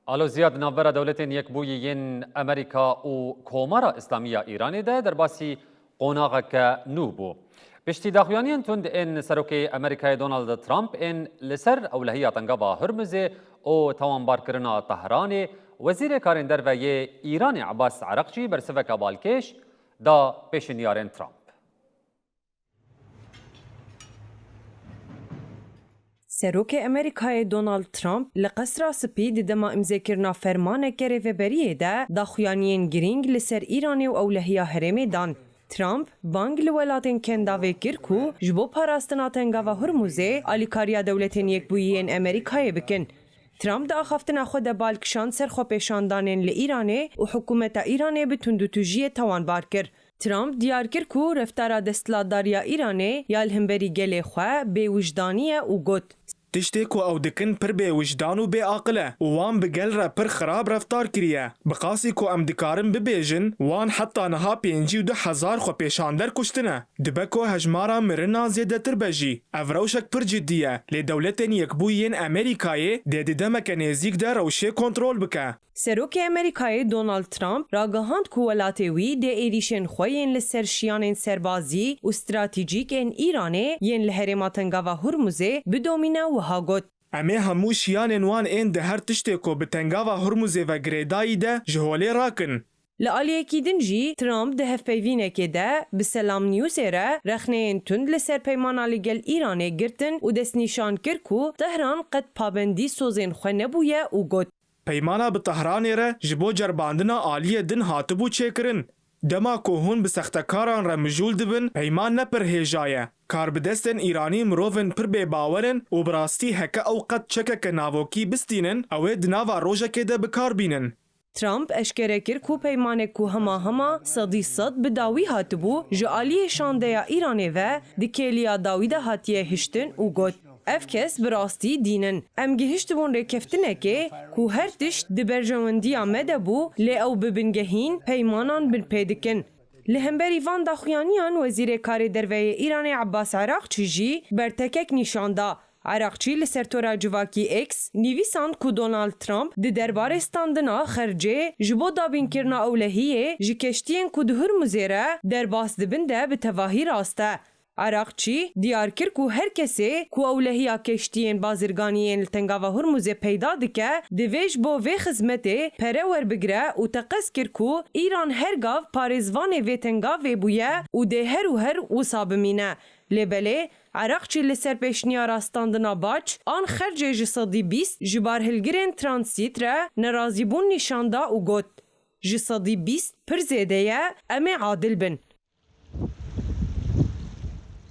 الو زیاد ناوبرا دولتین یک بویین امریکا و کومارا اسلامیه ایرانی ده در باسی قوناغا که نو بو. پشتی داخویانیان تند این سروکی امریکای دونالد ترامپ این لسر اولهیه تنگاوا هرمزه او توانبار کرنا طهران وزیر کارین در وی ایران عباس عراقچی برسفک بالکش دا پیشنیارین ترامپ. سروک امریکای دونالد ترامپ لقصر سپید دما امزاکرنا فرمان کرفبریه ده داخویانین گرینگ لسر ایرانی و اولهیه هرمی دان. ترامپ بانگ لولاتین کنداوی کرکو جبو پاراستنا تنگاوا هرموزه آلیکاریا دولتین یک بویین امریکای بکن. ترامپ دا خفتنا خود بالکشان سرخو پیشاندانین لإیرانه و حکومت ایرانه بتوندو توجیه توانبار کر. ترامپ دیار کر کو رفتارا دستلاداریا ایرانه یا الهمبری گلی خواه به وجدانیه و گوت. تشتی کو او دکن پر به وجدان و به عقله وان بگل را پر خراب رفتار کریه بقاسی کو ام دکارن ببیجن وان حتی نها 52,000 خو پیشاندر کشتنه دبکو هجمارا مرنا زیده تر بجی افروشک پر جدیه لی دولتین یکبویین امریکای دیده دمک نزیک در روشه کنترول بکه. سروک امریکای دونالد ترامپ راگهاند کو ولاتی وی ده ایریشن خوین لسر شیانین سربازی و استراتیجیک این ایرانه ین لحرماتنگاوا هرموزه بدومینه و هاگوت. امه همو شیانین وان این ده هر تشتی کو بتنگاوا هرموزه و گریدایی ده جهولی راکن. لآلیکی دنجی ترامپ ده هفپیوینه که ده بسلام نیوزه را رخنه تند لسر پیمانا لگل ایرانه گرتن و دست نشان کرکو تهران قد پابندی سوزین خواه نبویه و گوت. پیمانا به طهران را جبو جرباندنا آلیه دن هاتبو چیکرن. دما کو هون به سختکاران را مجول دبن پیمان نپر هیجایه. کار بدستن ایرانی مروفن پر به باورن و براستی هکه اوقات چکه ناوکی بستینن اوه دناوا روژه که ده بکار بینن. ترامپ اشکره کر کو پیمانه کو هما صدی صد بداوی هاتبو جعالی شانده یا ایرانه و دکیلیا داوی ده هاتیه هشتن و گوت. اف کس براستی دینن ام گهشت بون رکفتنه که کو هر تشت دبرجواندی آمده بو لی او ببنگهین پیمانان بن پیدکن. لهمبری وان داخویانیان وزیر کار دروی ایران عباس عراقچی جی برتکک نشانده. عراقچی لسرتورا جواکی اکس نیویساند کو دونالد ترامپ ده دربار استاندنا خرجه جبو دابین کرنا اولهیه جکشتین کو دهر مزیره در باس دبنده به تواهی راسته. عراقچی دیار کر کو هر کسی کو اولهیا کشتین بازرگانیین لتنگاوا هرموزه پیدا دکه دویش بو وی خزمته پره ور بگره و تقص کر کو ایران هر گاو پارزوان وی تنگاوی بویه و ده هر و هر وصاب مینه. لبله عراقچی لسر پیشنیا راستاندنا باچ آن خرجه جسادی 20 جبار هلگرین ترانسیت را نرازیبون نشانده و گوت. جسادی 20 پر زیده امه عادل بن.